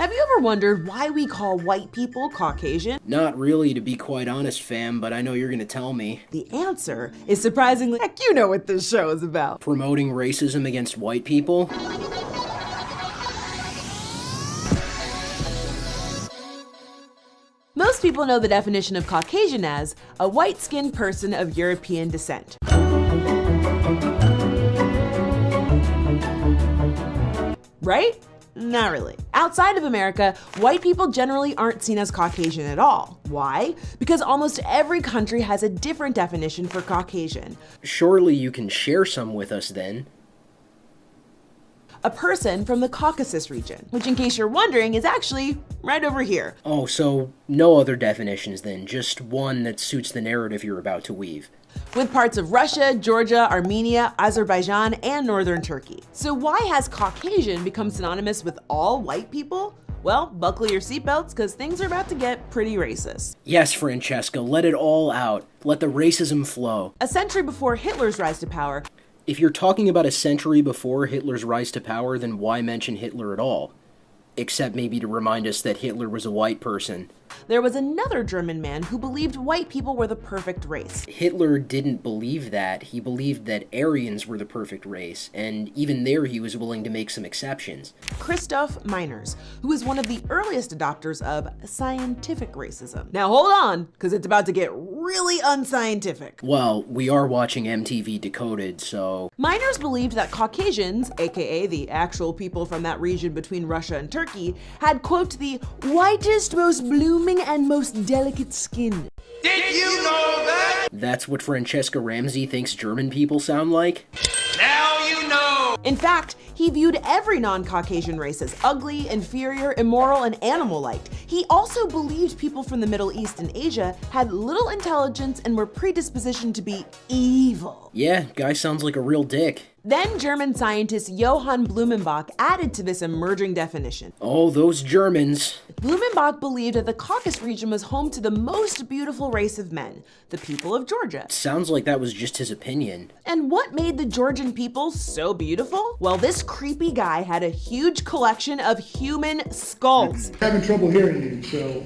Have you ever wondered why we call white people Caucasian? Not really, to be quite honest, fam, but I know you're gonna tell me. The answer is surprisingly, heck, you know what this show is about. Promoting racism against white people? Most people know the definition of Caucasian as a white-skinned person of European descent. Right? Not really. Outside of America, white people generally aren't seen as Caucasian at all. Why? Because almost every country has a different definition for Caucasian. Surely you can share some with us then. A person from the Caucasus region, which in case you're wondering is actually right over here. Oh, so no other definitions then, just one that suits the narrative you're about to weave. With parts of Russia, Georgia, Armenia, Azerbaijan, and northern Turkey. So why has Caucasian become synonymous with all white people? Well, buckle your seatbelts because things are about to get pretty racist. Yes, Francesca, let it all out. Let the racism flow. A century before Hitler's rise to power, If you're talking about a century before Hitler's rise to power, then why mention Hitler at all? Except maybe to remind us that Hitler was a white person. there was another German man who believed white people were the perfect race. Hitler didn't believe that. He believed that Aryans were the perfect race, and even there he was willing to make some exceptions. Christoph Meiners, who was one of the earliest adopters of scientific racism. Now hold on, because it's about to get really unscientific. Well, we are watching MTV Decoded, so... Meiners believed that Caucasians, aka the actual people from that region between Russia and Turkey, had, quote, the whitest, most blooming, and most delicate skin. Did you know that? That's what Francesca Ramsey thinks German people sound like? Now you know! In fact, he viewed every non-Caucasian race as ugly, inferior, immoral, and animal-like. He also believed people from the Middle East and Asia had little intelligence and were predispositioned to be evil. Yeah, guy sounds like a real dick. Then German scientist Johann Blumenbach added to this emerging definition. Oh, those Germans. Blumenbach believed that the Caucasus region was home to the most beautiful race of men, the people of Georgia. Sounds like that was just his opinion. And what made the Georgian people so beautiful? Well, this creepy guy had a huge collection of human skulls. Having trouble hearing you, so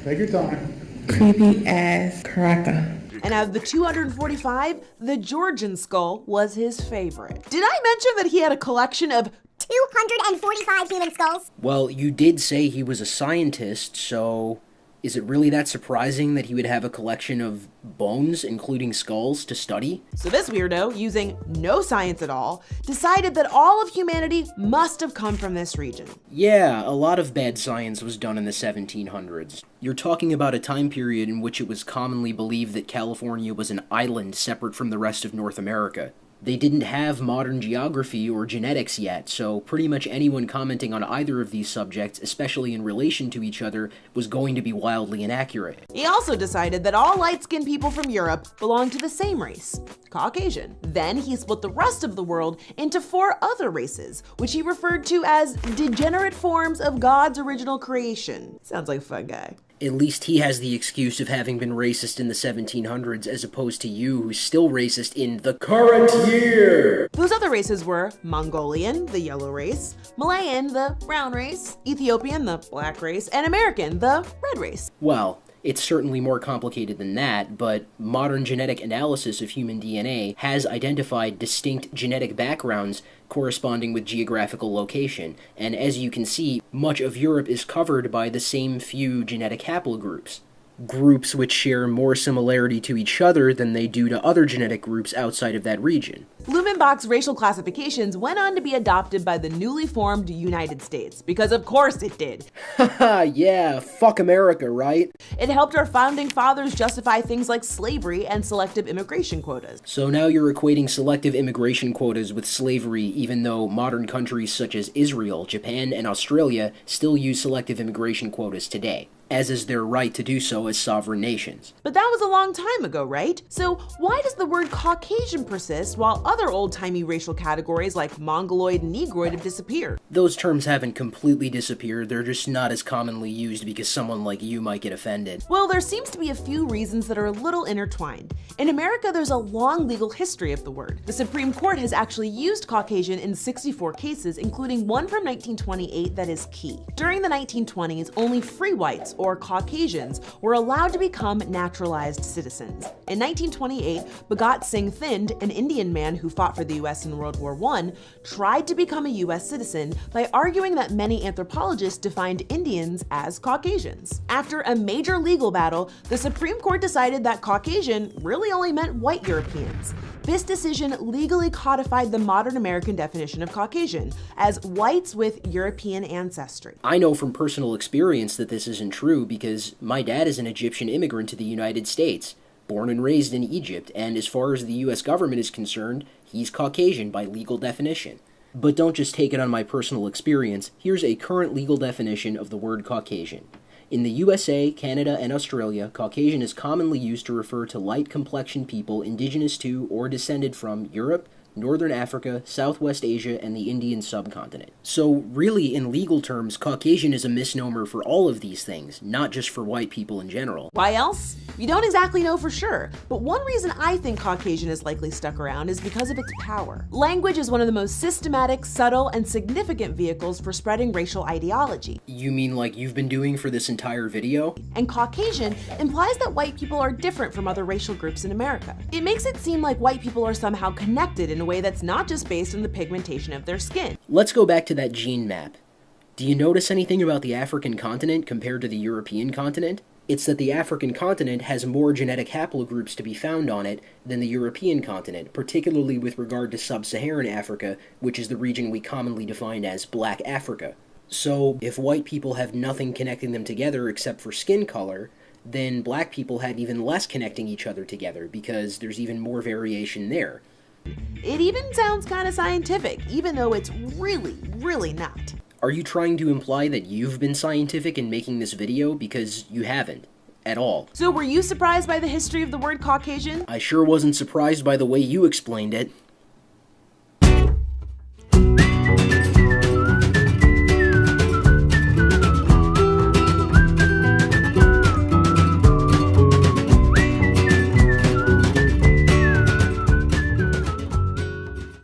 take your time. Creepy ass cracker. And out of the 245, the Georgian skull was his favorite. Did I mention that he had a collection of 245 human skulls? Well, you did say he was a scientist, so is it really that surprising that he would have a collection of bones, including skulls, to study? So this weirdo, using no science at all, decided that all of humanity must have come from this region. Yeah, a lot of bad science was done in the 1700s. You're talking about a time period in which it was commonly believed that California was an island separate from the rest of North America. They didn't have modern geography or genetics yet, so pretty much anyone commenting on either of these subjects, especially in relation to each other, was going to be wildly inaccurate. He also decided that all light-skinned people from Europe belonged to the same race, Caucasian. Then he split the rest of the world into 4 other races, which he referred to as degenerate forms of God's original creation. Sounds like a fun guy. At least he has the excuse of having been racist in the 1700s as opposed to you who's still racist in the current year! Those other races were Mongolian, the yellow race, Malayan, the brown race, Ethiopian, the black race, and American, the red race. Well, it's certainly more complicated than that, but modern genetic analysis of human DNA has identified distinct genetic backgrounds corresponding with geographical location, and as you can see, much of Europe is covered by the same few genetic haplogroups. Groups which share more similarity to each other than they do to other genetic groups outside of that region. Blumenbach's racial classifications went on to be adopted by the newly formed United States, because of course it did. Haha, yeah, fuck America, right? It helped our founding fathers justify things like slavery and selective immigration quotas. So now you're equating selective immigration quotas with slavery, even though modern countries such as Israel, Japan, and Australia still use selective immigration quotas today. as is their right to do so as sovereign nations. But that was a long time ago, right? So why does the word Caucasian persist while other old-timey racial categories like Mongoloid and Negroid have disappeared? Those terms haven't completely disappeared, they're just not as commonly used because someone like you might get offended. Well, there seems to be a few reasons that are a little intertwined. In America, there's a long legal history of the word. The Supreme Court has actually used Caucasian in 64 cases, including one from 1928 that is key. During the 1920s, only free whites, or Caucasians, were allowed to become naturalized citizens. In 1928, Bhagat Singh Thind, an Indian man who fought for the US in World War I, tried to become a US citizen by arguing that many anthropologists defined Indians as Caucasians. After a major legal battle, the Supreme Court decided that Caucasian really only meant white Europeans. This decision legally codified the modern American definition of Caucasian as whites with European ancestry. I know from personal experience that this isn't true because my dad is an Egyptian immigrant to the United States, born and raised in Egypt, and as far as the US government is concerned, he's Caucasian by legal definition. But don't just take it on my personal experience, here's a current legal definition of the word Caucasian. In the USA, Canada, and Australia, Caucasian is commonly used to refer to light-complexioned people indigenous to or descended from Europe, Northern Africa, Southwest Asia, and the Indian subcontinent. So really, in legal terms, Caucasian is a misnomer for all of these things, not just for white people in general. Why else? We don't exactly know for sure, but one reason I think Caucasian is likely stuck around is because of its power. Language is one of the most systematic, subtle, and significant vehicles for spreading racial ideology. You mean like you've been doing for this entire video? And Caucasian implies that white people are different from other racial groups in America. It makes it seem like white people are somehow connected in a way that's not just based on the pigmentation of their skin. Let's go back to that gene map. Do you notice anything about the African continent compared to the European continent? It's that the African continent has more genetic haplogroups to be found on it than the European continent, particularly with regard to sub-Saharan Africa, which is the region we commonly define as Black Africa. So, if white people have nothing connecting them together except for skin color, then black people have even less connecting each other together because there's even more variation there. It even sounds kind of scientific, even though it's really not. Are you trying to imply that you've been scientific in making this video? Because you haven't. At all. So were you surprised by the history of the word Caucasian? I sure wasn't surprised by the way you explained it.